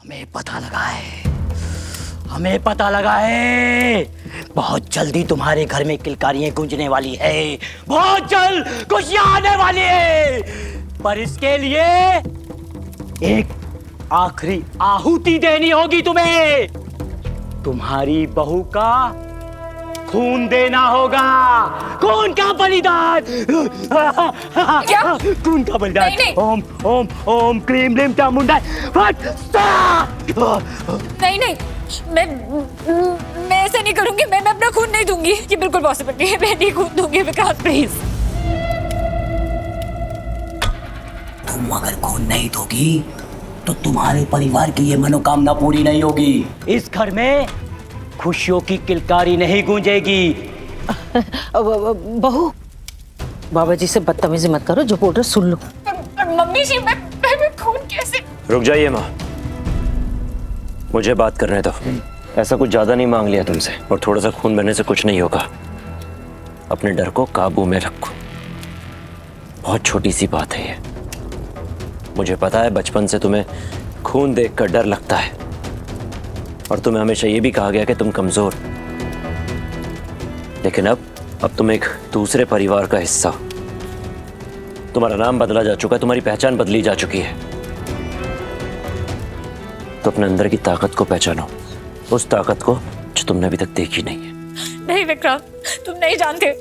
हमें पता लगा है। बहुत जल्दी तुम्हारे घर में किलकारियां गूंजने वाली है, बहुत जल्द खुशियां आने वाली है। पर इसके लिए एक आखिरी आहुति देनी होगी तुम्हें। तुम्हारी बहू का खून देना होगा, खून का बलिदान। क्या? खून का बलिदान। नहीं, नहीं। ओम ओम ओम क्लीम क्लीम चामुंडा फट। नहीं नहीं, मैं ऐसा नहीं करूंगी। मैं अपना खून नहीं दूंगी, ये बिल्कुल पॉसिबल नहीं है। मैं नहीं खून दूंगी विकास, प्लीज। तुम अगर खून नहीं दोगी तो तुम्हारे परिवार की ये मनोकामना पूरी नहीं होगी। इस घर में खुशियों की किलकारी नहीं गूंजेगी। बहू, बाबा जी से बदतमीजी मत करो, जो बोल रहे सुन लो। मम्मी जी, मैं खून कैसे? रुक जाइए माँ, मुझे बात करने दो। ऐसा कुछ ज्यादा नहीं मांग लिया तुमसे, और थोड़ा सा खून बहने से कुछ नहीं होगा। अपने डर को काबू में रखो। बहुत छोटी सी बात है ये। मुझे पता है बचपन से तुम्हें खून देखकर डर लगता है, और तुम्हें हमेशा ये भी कहा गया कि तुम कमजोर। लेकिन अब तुम एक दूसरे परिवार का हिस्सा हो। तुम्हारा नाम बदला जा चुका है, तुम्हारी पहचान बदली जा चुकी है। तो अपने अंदर की ताकत को पहचानो, उस ताकत को जो तुमने अभी तक देखी नहीं है। नहीं विक्रम, तुम नहीं जानते,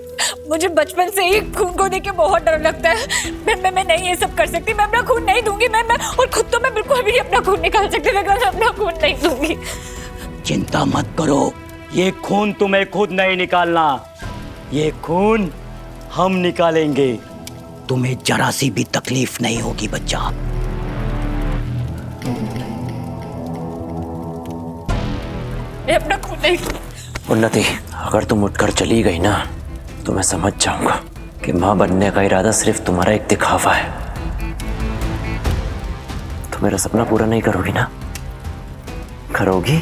मुझे बचपन से ही खून को देख के बहुत डर लगता है। मैं नहीं ये सब कर सकती। मैं अपना खून नहीं दूंगी। मैं और खुद तो मैं बिल्कुल भी अपना खून निकाल सकती। मैं अपना खून नहीं दूंगी। चिंता मत करो, ये खून तुम्हें खुद नहीं निकालना, ये खून हम निकालेंगे। तुम्हें जरा सी भी तकलीफ नहीं होगी बच्चा। मैं अपना खून नहीं। उन्नति, अगर तुम उठकर चली गई ना तो मैं समझ जाऊंगा कि मां बनने का इरादा सिर्फ तुम्हारा एक दिखावा है। तो मेरा सपना पूरा नहीं करोगी ना? करोगी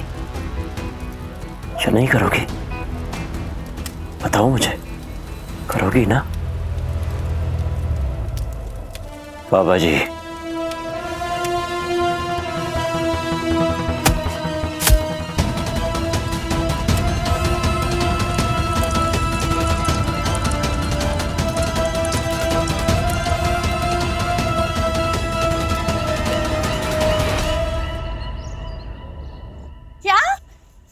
या नहीं करोगी? बताओ मुझे, करोगी ना? बाबा जी, क्या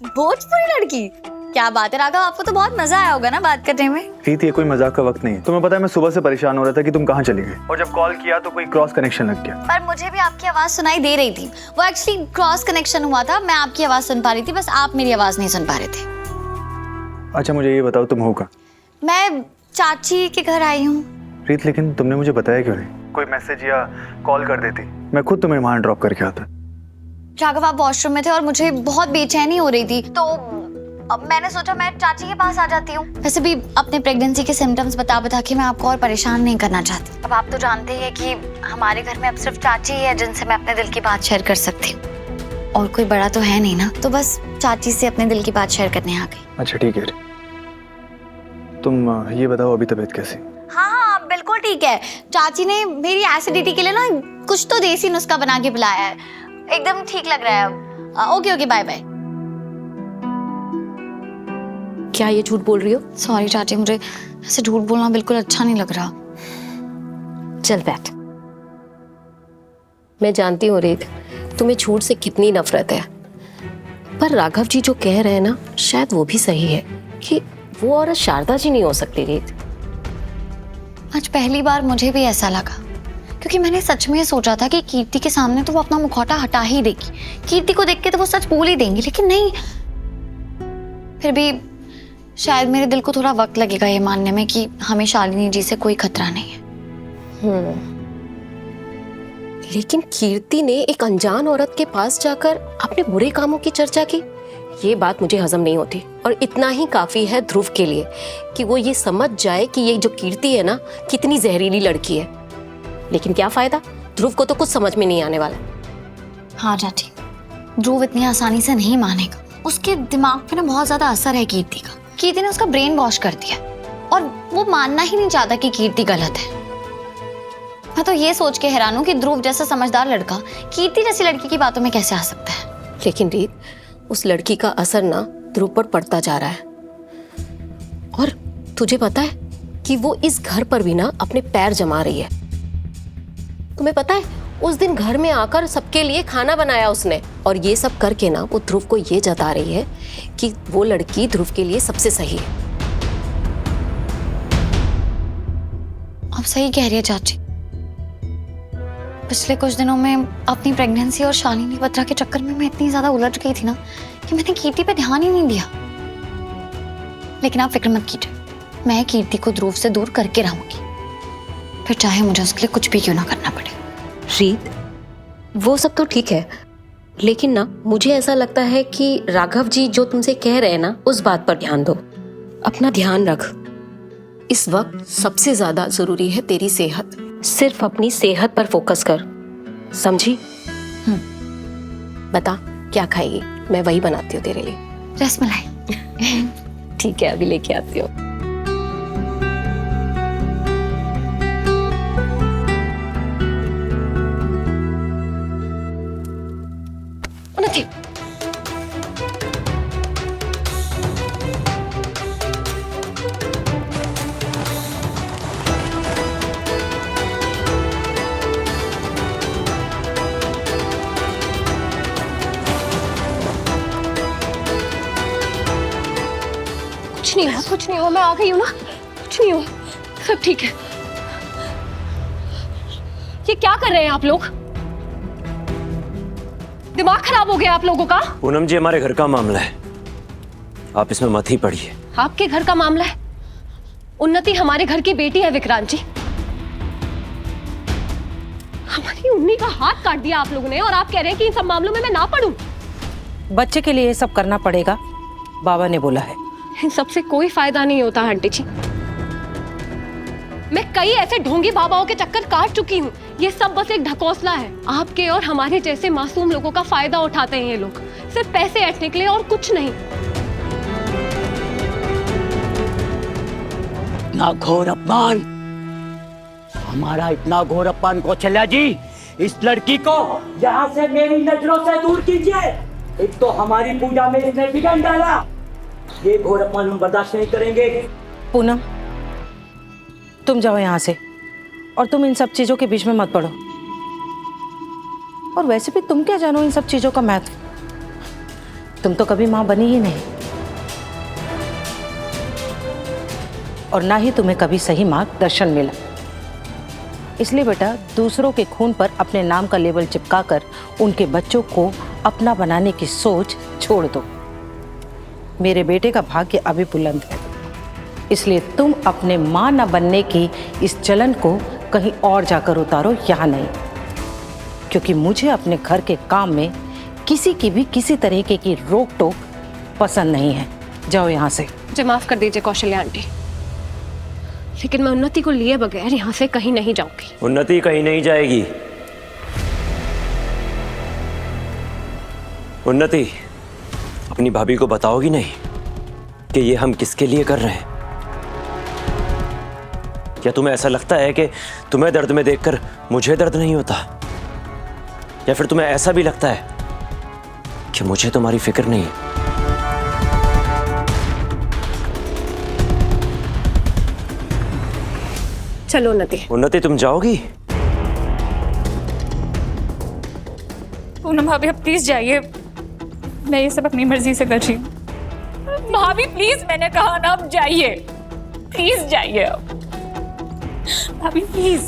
भोजपुरी लड़की? क्या बात है राघव, आपको तो बहुत मजा आया होगा ना बात करने में। प्रीति, ये कोई मजाक का वक्त नहीं है। तुम्हें पता है मैं सुबह से परेशान हो रहा था कि तुम कहाँ चली गई, और जब कॉल किया तो कोई क्रॉस कनेक्शन लग गया। पर मुझे भी आपकी आवाज सुनाई दे रही थी। वो एक्चुअली क्रॉस कनेक्शन हुआ था। मैं आपकी आवाज सुन पा रही थी, बस आप मेरी आवाज नहीं सुन पा रहे थे। अच्छा मुझे ये बताओ, तुम हो कहाँ? मैं चाची के घर आई हूँ। प्रीत, लेकिन तुमने मुझे बताया क्यों नहीं? कोई मैसेज या कॉल कर देती, मैं खुद तुम्हें वहां ड्रॉप करके आता। राघव, आप वॉशरूम में थे और मुझे बहुत बेचैनी हो रही थी, तो अब मैंने सोचा मैं चाची के पास आ जाती हूँ। वैसे भी अपने प्रेगनेंसी के सिम्टम्स बता के मैं आपको और परेशान नहीं करना चाहती। अब आप तो जानते हैं कि हमारे घर में अब सिर्फ चाची ही है जिनसे मैं अपने दिल की बात शेयर कर सकती हूँ, और कोई बड़ा तो है नहीं ना। तो बस चाची से अपने दिल की बात शेयर करने आ गई। अच्छा ठीक है, तुम ये बताओ अभी तबीयत कैसी? हाँ, बिल्कुल ठीक है। चाची ने मेरी एसिडिटी के लिए ना कुछ तो देसी नुस्खा बना के पिलाया है। एकदम ठीक लग रहा है अब। Okay, bye bye. क्या ये झूठ बोल रही हो? सॉरी चाची, मुझे ऐसे झूठ बोलना बिल्कुल अच्छा नहीं लग रहा। चल बैठ। मैं जानती हूँ रीत, तुम्हें झूठ से कितनी नफरत है, पर राघव जी जो कह रहे हैं ना, शायद वो भी सही है कि वो औरत शारदा जी नहीं हो सकती रीत। आज पहली बार मुझे भी ऐसा लगा, क्योंकि मैंने सच में सोचा था कि कीर्ति के सामने तो वो अपना मुखौटा हटा ही देगी। कीर्ति को देख के तो वो सच बोल ही देंगी, लेकिन नहीं। फिर भी शायद मेरे दिल को थोड़ा वक्त लगेगा ये मानने में कि हमें शालिनी जी से कोई खतरा नहीं है। लेकिन कीर्ति ने एक अनजान औरत के पास जाकर अपने बुरे कामों की चर्चा की, ये बात मुझे हजम नहीं होती। और इतना ही काफी है ध्रुव के लिए कि वो ये समझ जाए कि ये जो कीर्ति है ना, कितनी जहरीली लड़की है। लेकिन क्या फायदा, ध्रुव को तो कुछ समझ में नहीं आने वाला। हाँ चाची, ध्रुव इतनी आसानी से नहीं मानेगा। उसके दिमाग पे ना बहुत ज्यादा असर है कीर्ति का। कीर्ति ने उसका ब्रेन वॉश कर दिया, और वो मानना ही नहीं चाहता कि कीर्ति गलत है। मैं तो ये सोच के हैरान हूँ कि ध्रुव जैसा समझदार लड़का कीर्ति जैसी लड़की की बातों में कैसे आ सकता है। लेकिन रीत, उस लड़की का असर ना ध्रुव पर पड़ता जा रहा है। और तुझे पता है कि वो इस घर पर भी ना अपने पैर जमा रही है। तुम्हें पता है, उस दिन घर में आकर सबके लिए खाना बनाया उसने, और ये सब करके ना वो ध्रुव को ये जता रही है कि वो लड़की ध्रुव के लिए सबसे सही है। आप सही कह रही है चाची। पिछले कुछ दिनों में अपनी प्रेगनेंसी और शालिनी बत्रा के चक्कर में मैं इतनी ज्यादा उलझ गई थी ना कि मैंने कीर्ति पे ध्यान ही नहीं दिया। लेकिन आप फिक्र मत कीजिए, मैं कीर्ति को ध्रुव से दूर करके रहूंगी, फिर चाहे मुझे उसके लिए कुछ भी क्यों ना करना पड़े। रीत, वो सब तो ठीक है, लेकिन ना मुझे ऐसा लगता है कि राघव जी जो तुमसे कह रहे हैं ना, उस बात पर ध्यान दो। अपना ध्यान रख। इस वक्त सबसे ज्यादा जरूरी है तेरी सेहत। सिर्फ अपनी सेहत पर फोकस कर, समझी? बता क्या खाएगी, मैं वही बनाती हूँ तेरे लिए। रसमलाई। ठीक है, अभी लेके आती हूँ। उन्नति, कुछ नहीं हुआ, मैं आ गई हूँ ना, कुछ नहीं हुआ, सब ठीक है। ये क्या कर रहे हैं आप लोग? दिमाग खराब हो गया आप लोगों का? पूनम जी, हमारे घर का मामला है, आप इसमें मत ही पड़िए। आपके घर का मामला है? उन्नति हमारे घर की बेटी है विक्रांत जी। हमारी उन्नी का हाथ काट दिया आप लोगों ने, और आप कह रहे हैं कि इन सब मामलों में मैं ना पढ़ूं। बच्चे के लिए ये सब करना पड़ेगा, बाबा ने बोला है। इन सबसे कोई फायदा नहीं होता आंटी जी। मैं कई ऐसे ढोंगी बाबाओं के चक्कर काट चुकी हूँ। ये सब बस एक ढकोसला है। आपके और हमारे जैसे मासूम लोगों का फायदा उठाते हैं ये लोग, सिर्फ पैसे ऐंठने के लिए और कुछ नहीं। इतना घोर अपमान, हमारा इतना घोर अपमान कौशल्या जी, इस लड़की को यहाँ से मेरी नजरों से दूर कीजिए। एक तो हमारी पूजा में इसने विघ्न डाला, ये घोर अपमान हम बर्दाश्त नहीं करेंगे। पूनम, तुम जाओ यहाँ से, और तुम इन सब चीजों के बीच में मत पड़ो। और वैसे भी तुम क्या जानो इन सब चीजों का महत्व? तुम तो कभी माँ बनी ही नहीं, और ना ही तुम्हें कभी सही मार्गदर्शन मिला। इसलिए बेटा, दूसरों के खून पर अपने नाम का लेबल चिपकाकर उनके बच्चों को अपना बनाने की सोच छोड़ दो। मेरे बेटे का भाग्य अभी बुलंद है, इसलिए तुम अपने मां न बनने की इस चलन को कहीं और जाकर उतारो, यहाँ नहीं। क्योंकि मुझे अपने घर के काम में किसी की भी किसी तरीके की रोक टोक पसंद नहीं है। जाओ यहाँ से। मुझे माफ कर दीजिए कौशल्या आंटी, लेकिन मैं उन्नति को लिए बगैर यहाँ से कहीं नहीं जाऊंगी। उन्नति कहीं नहीं जाएगी। उन्नति, अपनी भाभी को बताओगी नहीं कि ये हम किसके लिए कर रहे हैं? क्या तुम्हें ऐसा लगता है कि तुम्हें दर्द में देखकर मुझे दर्द नहीं होता? या फिर तुम्हें ऐसा भी लगता है कि मुझे तुम्हारी फिक्र नहीं है? चलो उन्नति। उन्नति, तुम जाओगी? पूनम भाभी, आप प्लीज जाइए, मैं ये सब अपनी मर्जी से कर रही हूँ। भाभी प्लीज, मैंने कहा ना, आप जाइए, प्लीज जाइए आप। भाभी प्लीज।